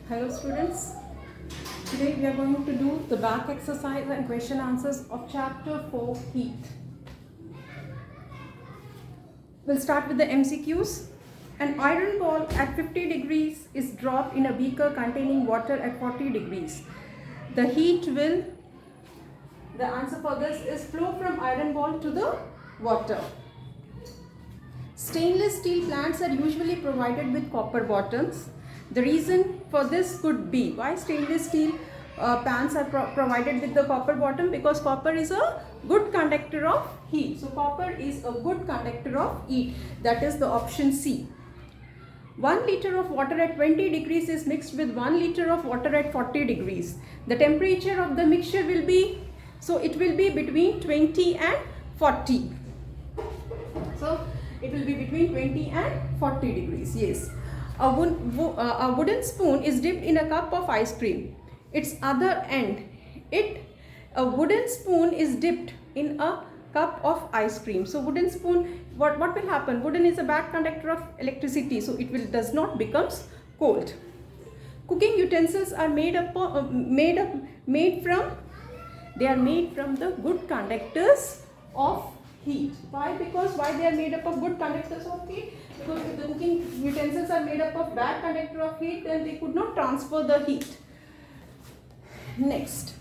Hello students, today we are going to do the back exercise and question answers of chapter 4 heat. We'll start with the MCQs. An iron ball at 50 degrees is dropped in a beaker containing water at 40 degrees. The answer for this is flow from iron ball to the water. Stainless steel plants are usually provided with copper bottoms. The reason for this could be why stainless steel pans are provided with the copper bottom, because copper is a good conductor of heat. So copper is a good conductor of heat. That is the option C. 1 liter of water at 20 degrees is mixed with 1 liter of water at 40 degrees. The temperature of the mixture will be, so it will be between 20 and 40. So it will be between 20 and 40 degrees. Yes. A wooden spoon is dipped in a cup of ice cream. Its other end, a wooden spoon is dipped in a cup of ice cream. So wooden spoon, what will happen? Wooden is a bad conductor of electricity, so it does not becomes cold. Cooking utensils are made from the good conductors of heat. Why? Because why they are made up of good conductors of heat? Because if the cooking utensils are made up of bad conductor of heat, then they could not transfer the heat. Next,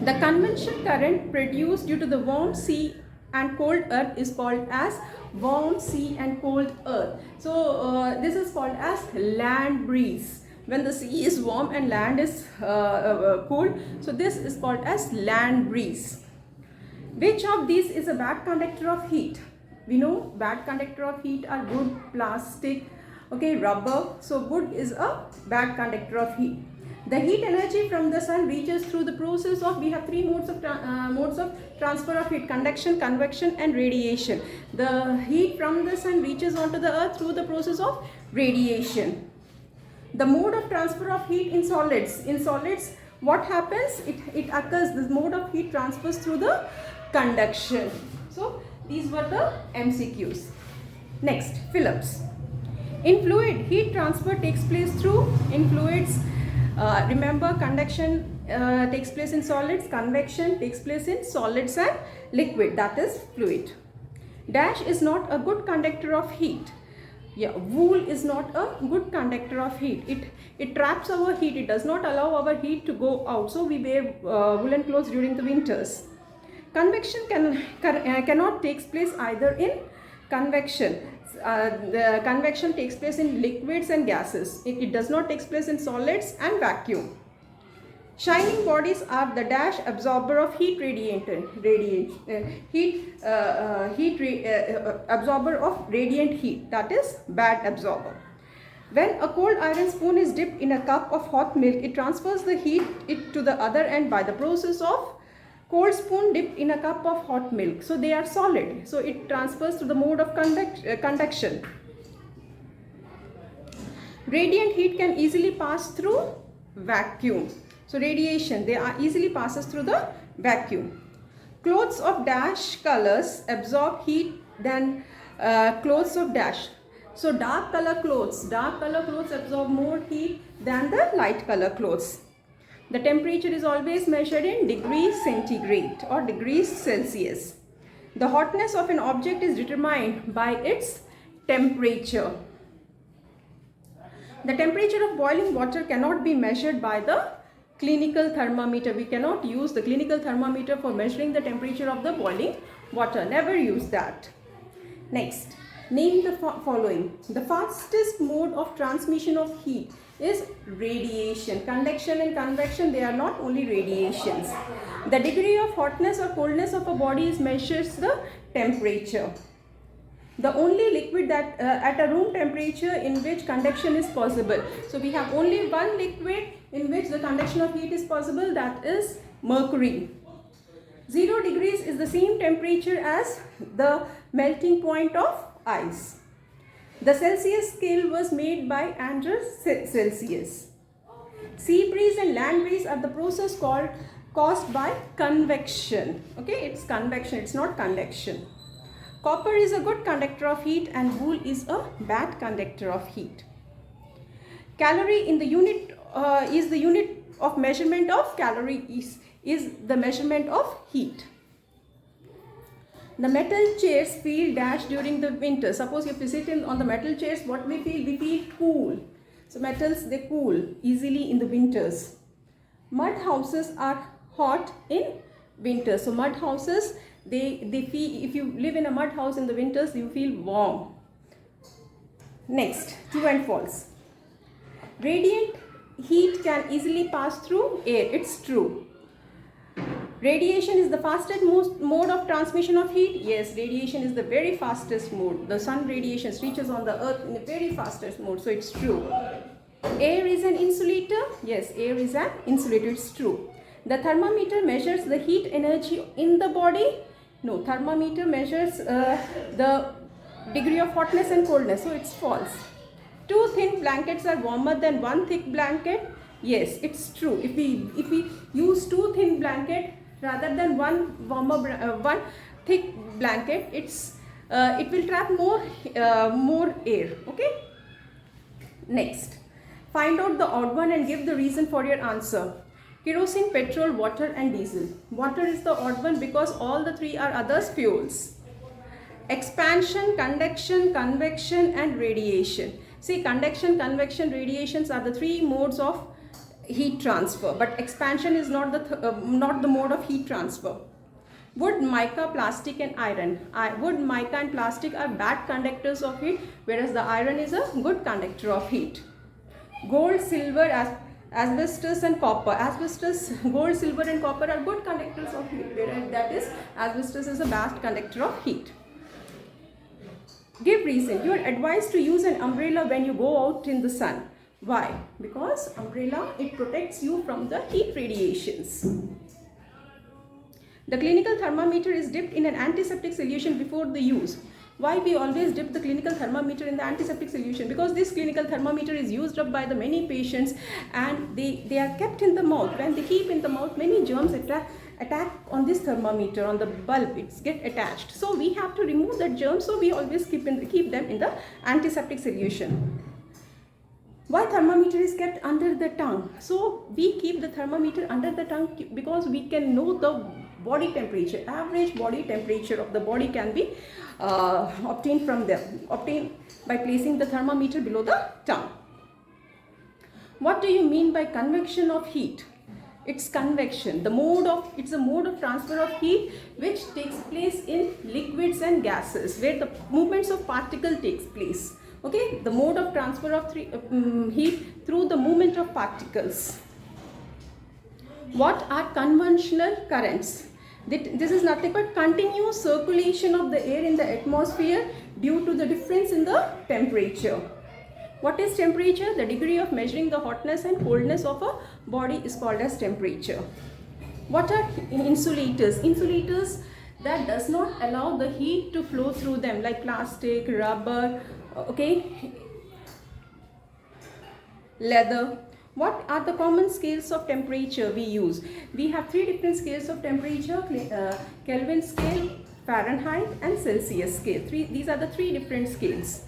the convection current produced due to the warm sea and cold earth is called as warm sea and cold earth. So this is called as land breeze. When the sea is warm and land is cold, so this is called as land breeze. Which of these is a bad conductor of heat? We know bad conductor of heat are wood, plastic, okay, rubber. So wood is a bad conductor of heat. The heat energy from the sun reaches through the process of, we have three modes of transfer of heat: conduction, convection and radiation. The heat from the sun reaches onto the earth through the process of radiation. The mode of transfer of heat in solids. In solids, what happens? It occurs, this mode of heat transfers through the conduction. So these were the MCQs. Next, Phillips. In fluid, heat transfer takes place through, in fluids, remember, conduction takes place in solids, convection takes place in solids and liquid, that is fluid. Dash is not a good conductor of heat. Yeah, wool is not a good conductor of heat. It traps our heat. It does not allow our heat to go out. So we wear woolen clothes during the winters. Convection cannot take place either in convection. The convection takes place in liquids and gases. It does not take place in solids and vacuum. Shining bodies are the dash absorber of heat absorber of radiant heat, that is bad absorber. When a cold iron spoon is dipped in a cup of hot milk, it transfers the heat to the other end by the process of cold spoon dipped in a cup of hot milk. So they are solid, so it transfers to the mode of conduction. Radiant heat can easily pass through vacuum. So radiation, they are easily passes through the vacuum. Clothes of dash colors absorb heat than clothes of dash. So dark color clothes absorb more heat than the light color clothes. The temperature is always measured in degrees centigrade or degrees Celsius. The hotness of an object is determined by its temperature. The temperature of boiling water cannot be measured by the clinical thermometer. We cannot use the clinical thermometer for measuring the temperature of the boiling water. Never use that. Next, name the following. The fastest mode of transmission of heat is radiation. Conduction and convection, they are not only radiations. The degree of hotness or coldness of a body measures the temperature. The only liquid that at a room temperature in which conduction is possible. So we have only one liquid in which the conduction of heat is possible, that is mercury. 0 degrees is the same temperature as the melting point of ice. The Celsius scale was made by Andrew Celsius. Sea breeze and land breeze are the process caused by convection. Okay, it's convection, it's not conduction. Copper is a good conductor of heat and wool is a bad conductor of heat. Calorie in the unit is the unit of measurement of calorie is the measurement of heat. The metal chairs feel dash during the winter. Suppose if you sit on the metal chairs, what we feel? We feel cool. So metals, they cool easily in the winters. Mud houses are hot in winter. So mud houses, they feel, if you live in a mud house in the winters, you feel warm. Next, true and false. Radiant heat can easily pass through air. It's true. Radiation is the fastest mode of transmission of heat. Yes, radiation is the very fastest mode. The sun radiation reaches on the earth in the very fastest mode. So it's true. Air is an insulator. Yes, air is an insulator. It's true. The thermometer measures the heat energy in the body. No, thermometer measures the degree of hotness and coldness. So it's false. 2 thin blankets are warmer than 1 thick blanket. Yes, it's true. If we use 2 thin blanket rather than one thick blanket, it will trap more air. Okay. Next, find out the odd one and give the reason for your answer. Kerosene, petrol, water and diesel. Water is the odd one because all the 3 are others fuels. Expansion, conduction, convection and radiation. See, conduction, convection, radiations are the 3 modes of heat transfer, but expansion is not the mode of heat transfer. Wood, mica, plastic and iron. Wood, mica and plastic are bad conductors of heat, whereas the iron is a good conductor of heat. Gold, silver, asbestos and copper. Gold, silver and copper are good conductors of heat, whereas that is asbestos is a bad conductor of heat. Give reason. You are advised to use an umbrella when you go out in the sun. Why? Because umbrella, it protects you from the heat radiations. The clinical thermometer is dipped in an antiseptic solution before the use. Why we always dip the clinical thermometer in the antiseptic solution? Because this clinical thermometer is used up by the many patients and they are kept in the mouth. When they keep in the mouth, many germs attack on this thermometer, on the bulb, it's get attached. So we have to remove that germ, so we always keep them in the antiseptic solution. Why thermometer is kept under the tongue? So we keep the thermometer under the tongue because we can know the body temperature. Average body temperature of the body can be obtained by placing the thermometer below the tongue. What do you mean by convection of heat? It's convection. It's a mode of transfer of heat which takes place in liquids and gases, where the movements of particle takes place. Okay, the mode of transfer of heat through the movement of particles. What are conventional currents? This is nothing but continuous circulation of the air in the atmosphere due to the difference in the temperature. What is temperature? The degree of measuring the hotness and coldness of a body is called as temperature. What are insulators? Insulators that does not allow the heat to flow through them, like plastic, rubber, okay, leather. What are the common scales of temperature we use? We have 3 different scales of temperature: Kelvin scale, Fahrenheit and Celsius scale. These are the 3 different scales.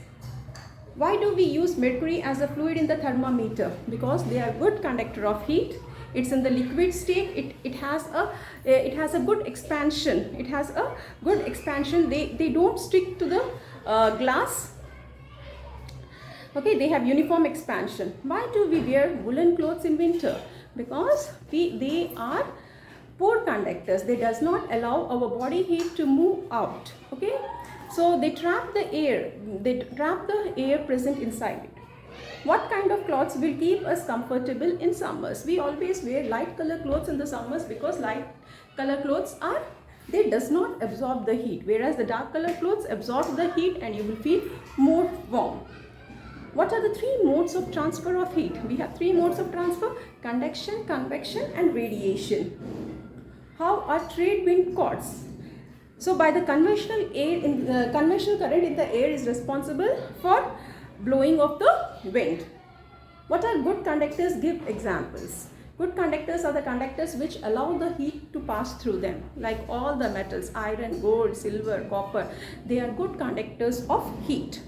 Why do we use mercury as a fluid in the thermometer? Because they are good conductor of heat. It's in the liquid state. It has a good expansion. They don't stick to the glass. Okay, they have uniform expansion. Why do we wear woolen clothes in winter? Because they are poor conductors. They does not allow our body heat to move out. Okay, so they trap the air. They trap the air present inside it. What kind of clothes will keep us comfortable in summers? We always wear light color clothes in the summers because light color clothes does not absorb the heat, whereas the dark color clothes absorb the heat and you will feel more warm. What are the 3 modes of transfer of heat? We have 3 modes of transfer: conduction, convection and radiation. How are trade wind caused? So by the conventional current in the air is responsible for blowing of the wind. What are good conductors? Give examples. Good conductors are the conductors which allow the heat to pass through them, like all the metals, iron, gold, silver, copper. They are good conductors of heat.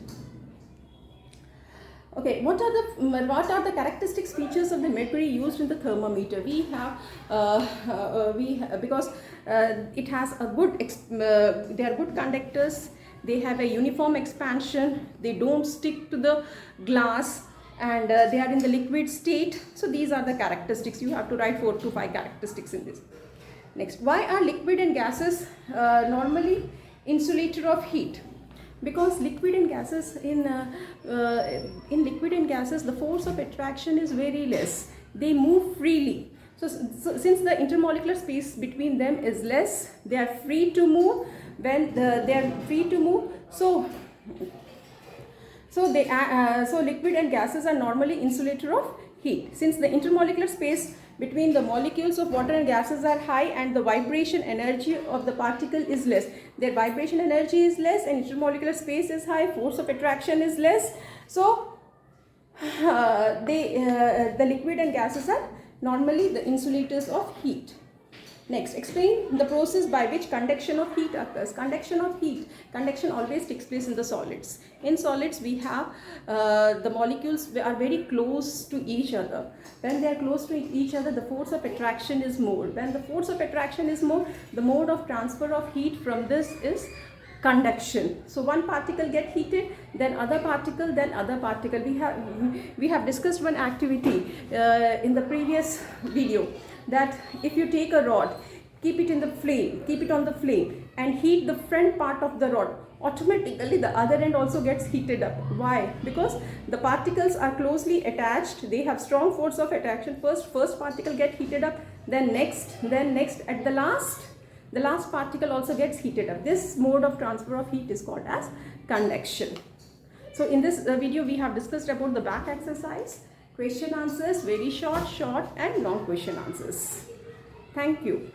Okay, what are the characteristic features of the mercury used in the thermometer? We have because it has a good they are good conductors. They have a uniform expansion. They don't stick to the glass, and they are in the liquid state. So these are the characteristics. You have to write 4 to 5 characteristics in this. Next, why are liquid and gases normally insulator of heat? Because liquid and gases in liquid and gases, the force of attraction is very less. They move freely. So since the intermolecular space between them is less, they are free to move. When they are free to move, so liquid and gases are normally insulator of heat. Since the intermolecular space between the molecules of water and gases are high and the vibration energy of the particle is less. Their vibration energy is less and intermolecular space is high, force of attraction is less. So the liquid and gases are normally the insulators of heat. Next, explain the process by which conduction of heat occurs. Conduction always takes place in the solids. In solids, we have the molecules are very close to each other. When they are close to each other, the force of attraction is more. When the force of attraction is more, the mode of transfer of heat from this is conduction. So one particle get heated, then other particle, then other particle. We have discussed one activity in the previous video, that if you take a rod, keep it on the flame and heat the front part of the rod, automatically the other end also gets heated up. Why? Because the particles are closely attached. They have strong force of attraction. First particle get heated up, then next at the last particle also gets heated up. This mode of transfer of heat is called as conduction. So in this video we have discussed about the back exercise, question answers, very short and long question answers. Thank you.